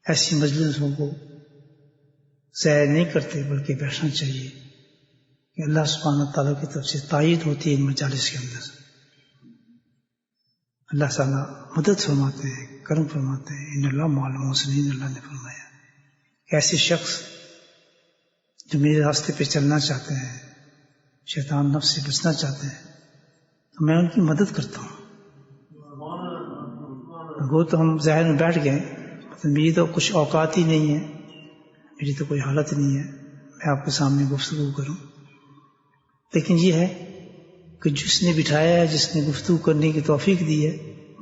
ایسی مجلسوں کو ضائع نہیں کرتے بلکہ بیٹھنا چاہیے کہ اللہ سبحانہ تعالیٰ کی طرف سے تائید ہوتی ہے ان مجالس کے اندر. اللہ تعالیٰ مدد فرماتے ہیں، کرم فرماتے ہیں. ان اللہ مع المحسنین، اللہ نے فرمایا کہ ایسے شخص جو میرے راستے پہ چلنا چاہتے ہیں، شیطان نفس سے بچنا چاہتے ہیں، تو میں ان کی مدد کرتا ہوں. وہ تو ہم ظاہر میں بیٹھ گئے، میری تو کچھ اوقات ہی نہیں ہے، میری تو کوئی حالت نہیں ہے میں آپ کے سامنے گفتگو کروں. لیکن یہ ہے کہ جس نے بٹھایا ہے، جس نے گفتگو کرنے کی توفیق دی ہے،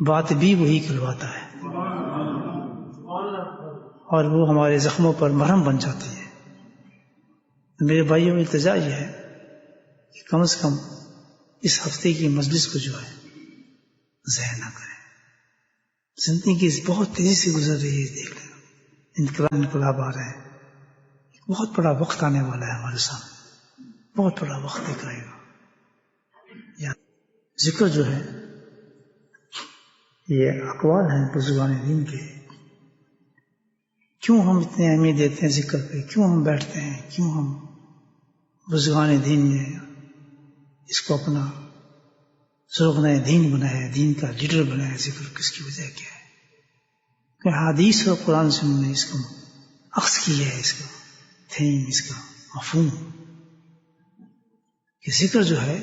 بات بھی وہی کرواتا ہے اور وہ ہمارے زخموں پر مرہم بن جاتی ہے. میرے بھائیوں، التجا یہ ہے کہ کم از کم اس ہفتے کی مجلس کو جو ہے ضائع نہ کریں. زندگی بہت تیزی سے گزر رہی ہے، دیکھ لیں انقلاب آ رہے ہیں. بہت بڑا وقت آنے والا ہے ہمارے سامنے، بہت بڑا وقت دیکھ رہے گا. ذکر جو ہے یہ اقوال ہیں بزرگان دین کے. کیوں ہم اتنے اہمیت دیتے ہیں ذکر پہ؟ کیوں ہم بیٹھتے ہیں؟ کیوں ہم بزرگان دین نے اس کو اپنا سرغنہ دین بنایا، دین کا لیڈر بنایا؟ ذکر کس کی وجہ کیا ہے؟ کہ حدیث اور قرآن سے انہوں نے اس کو اخذ کیا ہے، اس کا تھیم، اس کا مفہوم کہ ذکر جو ہے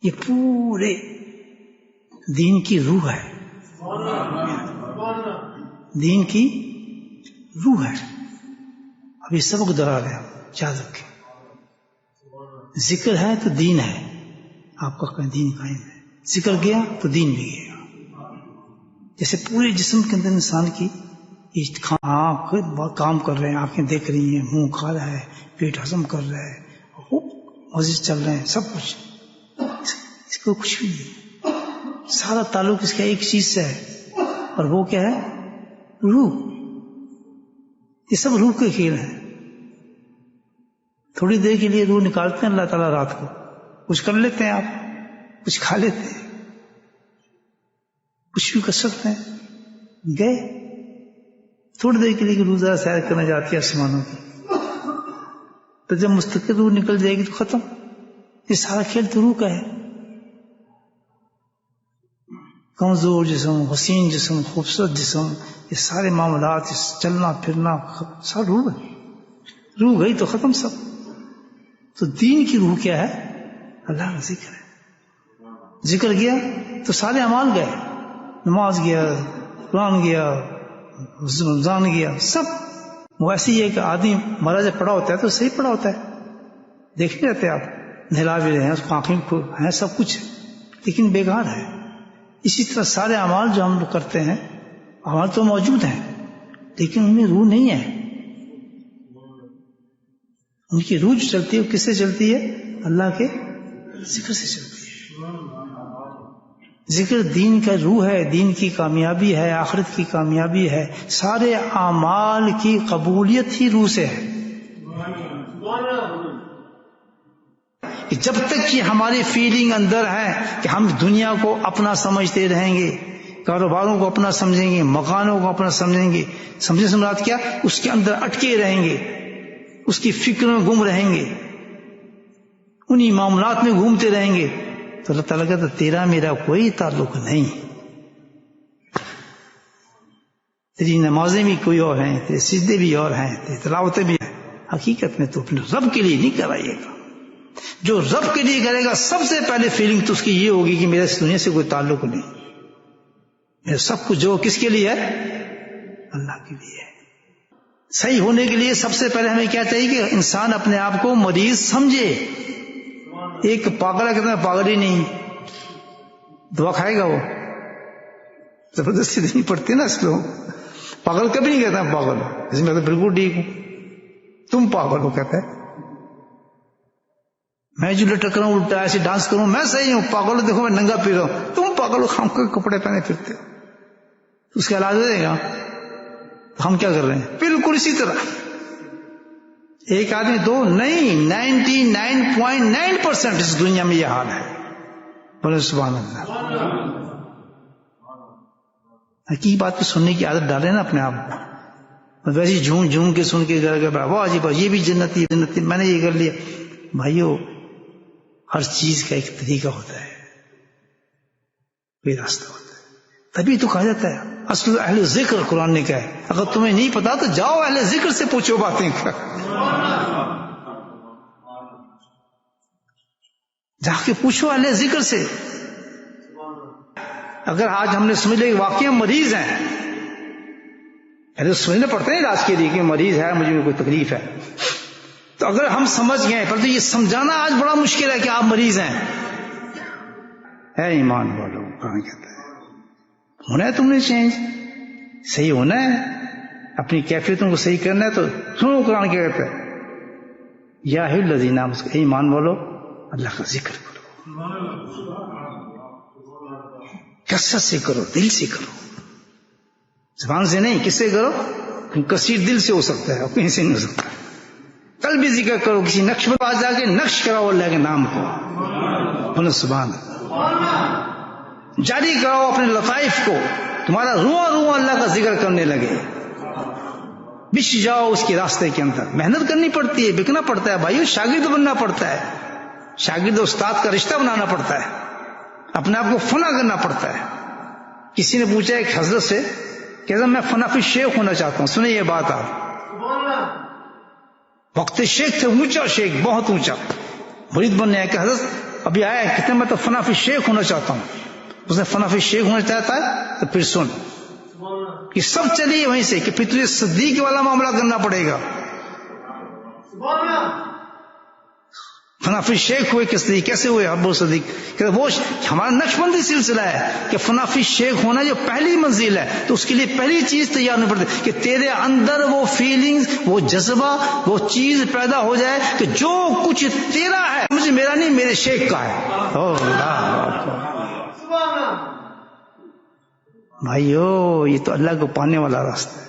یہ پورے دین کی روح ہے، دین کی روح ہے. ابھی سبق دہرا رہے ہیں، یاد رکھیں. ذکر ہے تو دین ہے، آپ کا دین قائم ہے. ذکر گیا تو دین بھی گیا. جیسے پورے جسم کے اندر انسان کی آنکھ کام کر رہے ہیں، آنکھیں دیکھ رہی ہیں، منہ کھا رہا ہے، پیٹ ہضم کر رہا ہے، مزید چل رہے ہیں، سب کچھ. اس کو کچھ بھی نہیں، سارا تعلق اس کا ایک چیز سے ہے، اور وہ کیا ہے؟ روح. یہ سب روح کے کھیل ہیں. تھوڑی دیر کے لیے روح نکالتے ہیں اللہ تعالیٰ رات کو، کچھ کر لیتے ہیں، آپ کچھ کھا لیتے ہیں، کچھ بھی کر سکتے ہیں. گئے تھوڑی دیر کے لیے روح ذرا سیر کرنے جاتی ہے آسمانوں کی، تو جب مستقل روح نکل جائے گی تو ختم. یہ سارا کھیل تو روح کا ہے. کمزور جسم، حسین جسم، خوبصورت جسم، یہ سارے معاملات، چلنا پھرنا سب روح ہے. روح گئی تو ختم سب. تو دین کی روح کیا ہے؟ اللہ کا ذکر ہے. ذکر گیا تو سارے اعمال گئے، نماز گیا، قرآن گیا، رمضان گیا، سب. وہ ایسی ہے کہ آدمی مرا جب پڑا ہوتا ہے تو صحیح پڑا ہوتا ہے، دیکھتے رہتے آپ، نہلا بھی رہے ہیں، اس کو آنکھیں ہیں، سب کچھ، لیکن بیکار ہے. اسی طرح سارے اعمال جو ہم لوگ کرتے ہیں، اعمال تو موجود ہیں لیکن ان میں روح نہیں ہے. ان کی روح جو چلتی ہے وہ کس سے چلتی ہے؟ اللہ کے ذکر سے چلتی ہے. ذکر دین کا روح ہے، دین کی کامیابی ہے، آخرت کی کامیابی ہے. سارے اعمال کی قبولیت ہی روح سے ہے. کہ جب تک کہ ہماری فیلنگ اندر ہے کہ ہم دنیا کو اپنا سمجھتے رہیں گے، کاروباروں کو اپنا سمجھیں گے، مکانوں کو اپنا سمجھیں گے، سمجھے سمجھات کیا، اس کے اندر اٹکے رہیں گے، اس کی فکر میں گم رہیں گے، انہی معاملات میں گھومتے رہیں گے، تو اللہ تعالیٰ کہتا تیرا میرا کوئی تعلق نہیں. تیری نمازیں بھی کوئی اور ہیں، تیرے سجدے بھی اور ہیں، تیری تلاوتیں بھی ہیں. حقیقت میں تو اپنے رب کے لیے نہیں کرائیے گا. جو رب کے لیے کرے گا سب سے پہلے فیلنگ تو اس کی یہ ہوگی کہ میرا اس دنیا سے کوئی تعلق نہیں، میرا سب کچھ جو کس کے لیے ہے؟ اللہ کے لیے ہے. صحیح ہونے کے لیے سب سے پہلے ہمیں کیا چاہیے کہ انسان اپنے آپ کو مریض سمجھے. ایک پاگل کہتا ہے پاگل ہی نہیں، دوا کھائے گا، وہ زبردستی نہیں پڑتی نا اس لوگ. پاگل کبھی نہیں کہتا پاگل، اس میں تو بالکل ٹھیک ہوں، تم پاگل ہو. کہتا ہے میں جو لٹک رہا ہوں الٹا ایسے ڈانس کروں میں صحیح ہوں، پاگل دیکھو میں ننگا پھر رہا ہوں، تم پاگل ہو خام کے کپڑے پہنے پھرتے ہو. اس کا علاج ہو جائے گا. ہم کیا کر رہے ہیں؟ بالکل اسی طرح. ایک آدمی دو نہیں، 99.9% اس دنیا میں یہ حال ہے. بولے سبحان اللہ. حقیقی بات کو سننے کی عادت ڈالیں نا اپنے آپ کو، ویسے ہی جھوم جھوم کے سن کے واہ جی یہ بھی جنتی جنتی، میں نے یہ کر لیا. بھائیو ہر چیز کا ایک طریقہ ہوتا ہے، کوئی راستہ ہوتا ہے. تبھی تو کہا جاتا ہے اصل اہل ذکر، قرآن نے کہا ہے اگر تمہیں نہیں پتا تو جاؤ اہل ذکر سے پوچھو باتیں. جا کے پوچھو اہل ذکر سے. اگر آج ہم نے سمجھ لیا کہ واقعی ہم مریض ہیں، پہلے سمجھنا پڑتا ہے علاج کے لیے کہ مریض ہے، مجھے کوئی تکلیف ہے. تو اگر ہم سمجھ گئے، پر تو یہ سمجھانا آج بڑا مشکل ہے کہ آپ مریض ہیں. اے ایمان والو، قرآن کہتا ہے ہونا ہے تم نے چینج، صحیح ہونا ہے، اپنی کیفیتوں کو صحیح کرنا ہے. تو سنو قرآن کیا کہتا ہے، یا اہل الذین آمنوا، اے ایمان والو اللہ کا ذکر کرو، کثرت سے کرو، دل سے کرو، زبان سے نہیں. کس سے کرو؟ کثیر دل سے ہو سکتا ہے، کہیں سے نہیں ہو سکتا. کل بھی ذکر کرو، کسی نقش پر پاس جا کے نقش کراؤ اللہ کے نام کو، بولو سبحان اللہ. جاری کراؤ اپنے لطائف کو، تمہارا رواں رواں اللہ کا ذکر کرنے لگے. بچ جاؤ اس کے راستے کے اندر. محنت کرنی پڑتی ہے، بکنا پڑتا ہے بھائیو، شاگرد بننا پڑتا ہے، شاگرد استاد کا رشتہ بنانا پڑتا ہے، اپنے آپ کو فنا کرنا پڑتا ہے. کسی نے پوچھا ایک حضرت سے کہ حضرت میں فنا فی شیخ ہونا چاہتا ہوں. سنیں یہ بات آپ، وقت شیخ تھے، اونچا شیخ، بہت اونچا. مرید بننے آئے کہ حضرت ابھی آیا ہے، کہتے ہیں میں تو فنا فی شیخ ہونا چاہتا ہوں. اس نے فنا فی شیخ ہونا چاہتا ہے تو پھر سن کہ سب چلیے وہیں سے کہ پھر تجھے صدیق والا معاملہ کرنا پڑے گا. فنافی شیخ ہوئے کس لیے، کیسے ہوئے ابو صدیق؟ کہ وہ ہمارا نقش بندی سلسلہ ہے کہ فنافی شیخ ہونا جو پہلی منزل ہے، تو اس کے لیے پہلی چیز تیار نہیں پڑتی کہ تیرے اندر وہ فیلنگز، وہ جذبہ، وہ چیز پیدا ہو جائے کہ جو کچھ تیرا ہے مجھے میرا نہیں، میرے شیخ کا ہے. بھائیو یہ تو اللہ کو پانے والا راستہ ہے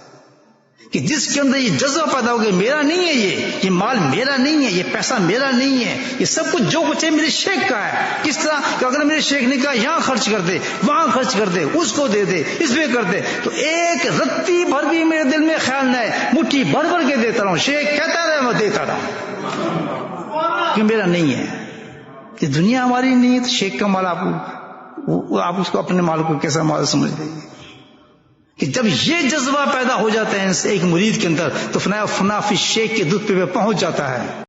کہ جس کے اندر یہ جذبہ پیدا ہو گیا میرا نہیں ہے، یہ مال میرا نہیں ہے، یہ پیسہ میرا نہیں ہے، یہ سب کچھ جو کچھ ہے میرے شیخ کا ہے. کس طرح کہ اگر میرے شیخ نے کہا یہاں خرچ کر دے، وہاں خرچ کر دے، اس کو دے دے، اس پہ کر دے، تو ایک رتی بھر بھی میرے دل میں خیال نہ ہے، مٹھی بھر بھر کے دیتا رہوں. شیخ کہتا رہے میں دیتا رہوں کہ میرا نہیں ہے. کہ دنیا ہماری نہیں ہے تو شیخ کا مال آپ اس کو اپنے مال کو کیسا مال سمجھ لیں گے؟ کہ جب یہ جذبہ پیدا ہو جاتا ہے ایک مرید کے اندر تو فنا فی شیخ کے دودھ پہ پہنچ جاتا ہے.